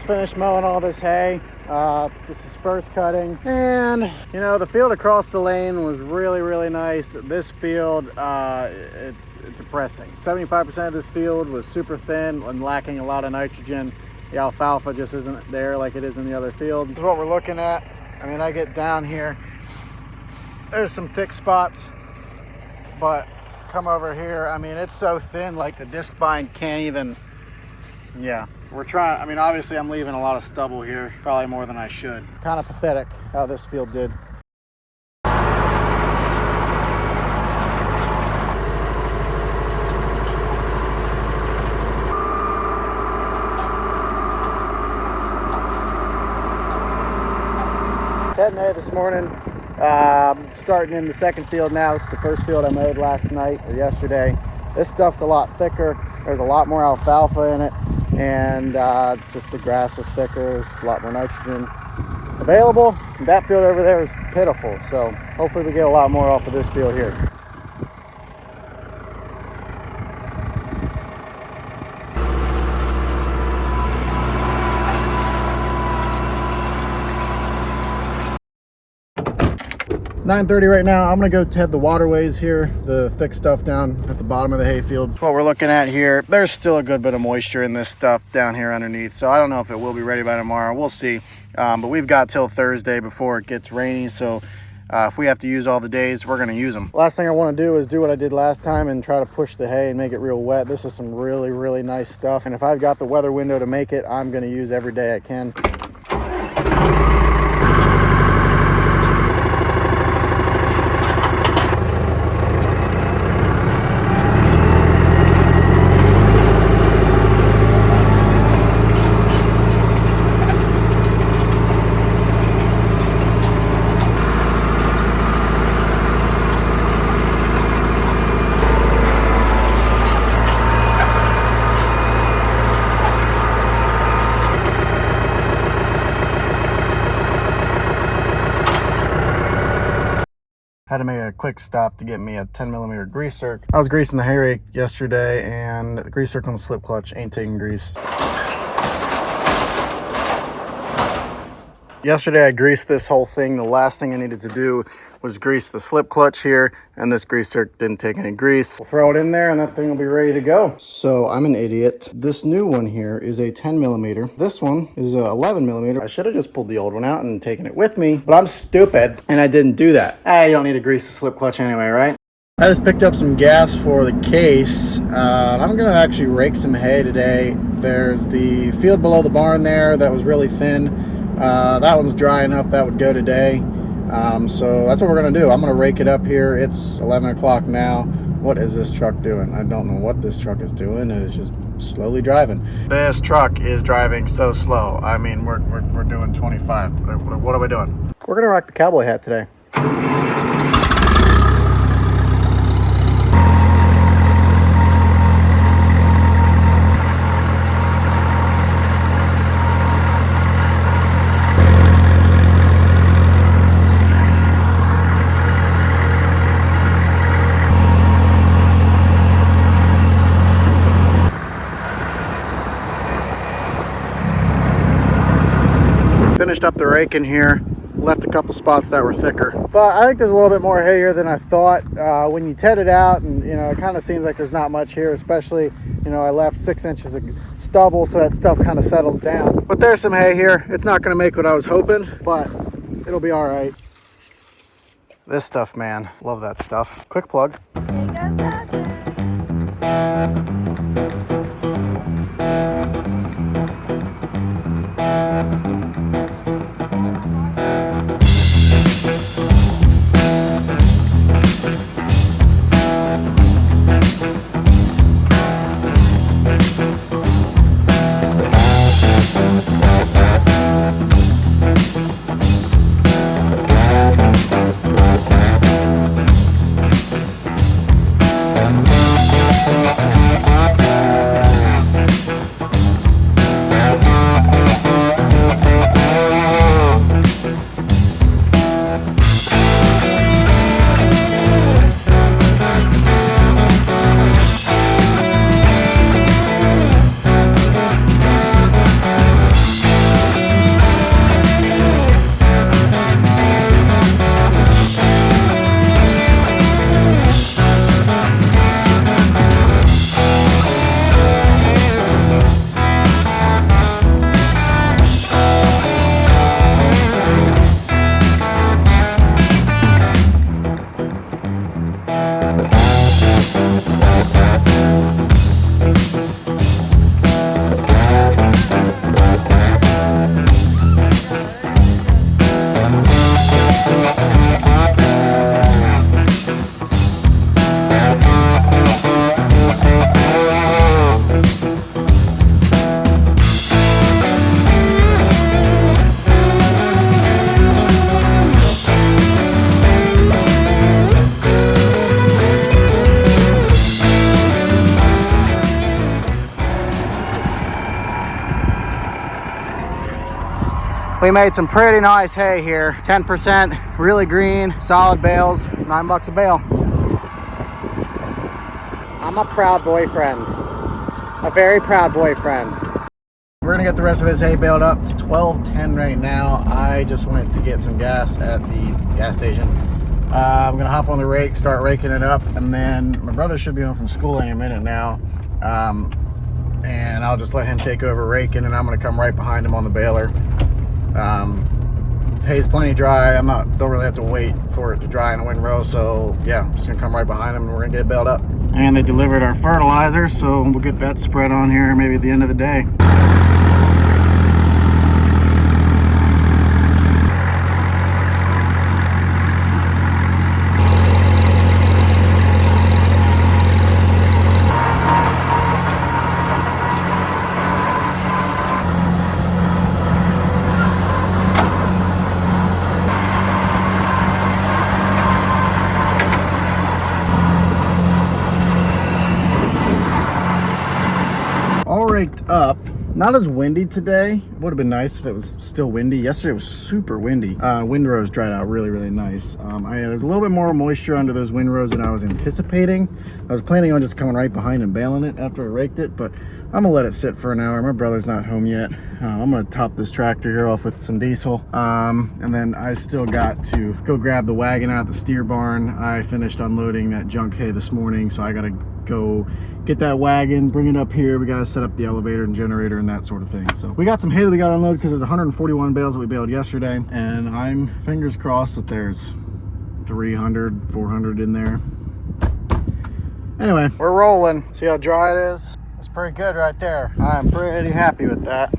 finished mowing all this hay. This is first cutting, and you know, the field across the lane was really nice. This field, it's depressing. 75% of this field was super thin and lacking a lot of nitrogen. The alfalfa just isn't there like it is in the other field. This is what we're looking at. I mean, I get down here, there's some thick spots, but come over here, I mean, it's so thin, like the disc bind can't even, yeah. We're trying, I mean, obviously I'm leaving a lot of stubble here, probably more than I should. Kind of pathetic how this field did. Cutting hay this morning, starting in the second field now. This is the first field I mowed last night or yesterday. This stuff's a lot thicker. There's a lot more alfalfa in it, and just the grass is thicker. There's a lot more nitrogen available. That field over there is pitiful, so hopefully we get a lot more off of this field here. $9:30 right now. I'm gonna go head the waterways here, the thick stuff down at the bottom of the hay fields. What we're looking at here, there's still a good bit of moisture in this stuff down here underneath, so I don't know if it will be ready by tomorrow. We'll see. But we've got till Thursday before it gets rainy, so if we have to use all the days, we're gonna use them. Last thing I want to do is do what I did last time and try to push the hay and make it real wet. This is some really nice stuff, and if I've got the weather window to make it, I'm gonna use every day I can. Had to make a quick stop to get me a 10mm grease zerk. I was greasing the hay rake yesterday, and the grease zerk on the slip clutch ain't taking grease. Yesterday I greased this whole thing. The last thing I needed to do was grease the slip clutch here, and this grease zerk didn't take any grease. We'll throw it in there and that thing will be ready to go. So I'm an idiot. This new one here is a 10mm. This one is a 11mm. I should have just pulled the old one out and taken it with me, but I'm stupid and I didn't do that. Hey, you don't need to grease the slip clutch anyway, right? I just picked up some gas for the case. I'm gonna actually rake some hay today. There's the field below the barn there that was really thin. That one's dry enough, that would go today. So that's what we're gonna do. I'm gonna rake it up here. It's 11 o'clock now. What is this truck doing? I don't know what this truck is doing. It is just slowly driving. This truck is driving so slow. I mean, we're doing 25. What are we doing? We're gonna rock the cowboy hat today. Finished up the raking here, left a couple spots that were thicker, but I think there's a little bit more hay here than I thought. When you ted it out, and you know, it kind of seems like there's not much here, especially, you know, I left 6 inches of stubble, so that stuff kind of settles down. But there's some hay here. It's not going to make what I was hoping, but it'll be all right. This stuff, man, love that stuff. Quick plug. We made some pretty nice hay here. 10%, really green, solid bales, $9 a bale. I'm a proud boyfriend. A very proud boyfriend. We're gonna get the rest of this hay baled up. It's 12:10 right now. I just went to get some gas at the gas station. I'm gonna hop on the rake, start raking it up, and then my brother should be home from school any minute now. And I'll just let him take over raking, and I'm gonna come right behind him on the baler. Hay's plenty dry. Don't really have to wait for it to dry in a windrow, so yeah, I'm just gonna come right behind him and we're gonna get it baled up. And they delivered our fertilizer, so we'll get that spread on here maybe at the end of the day. All raked up. Not as windy today. It would have been nice if it was still windy. Yesterday was super windy. Windrows dried out really nice. There's a little bit more moisture under those windrows than I was anticipating. I was planning on just coming right behind and baling it after I raked it, but I'm gonna let it sit for an hour. My brother's not home yet. I'm gonna top this tractor here off with some diesel. And then I still got to go grab the wagon out of the steer barn. I finished unloading that junk hay this morning, so I gotta go get that wagon, bring it up here. We gotta set up the elevator and generator and that sort of thing. So we got some hay that we gotta unload because there's 141 bales that we baled yesterday, and I'm fingers crossed that there's 300, 400 in there. Anyway, we're rolling. See how dry it is? It's pretty good right there. I'm pretty happy with that.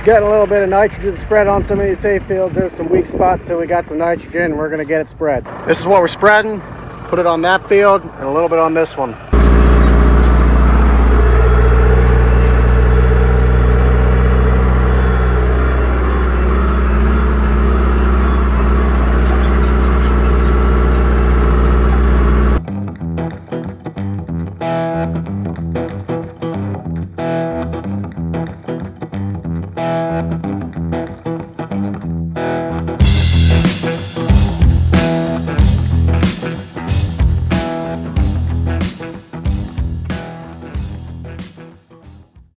Getting a little bit of nitrogen spread on some of these hay fields. There's some weak spots, so we got some nitrogen and we're gonna get it spread. This is what we're spreading. Put it on that field and a little bit on this one.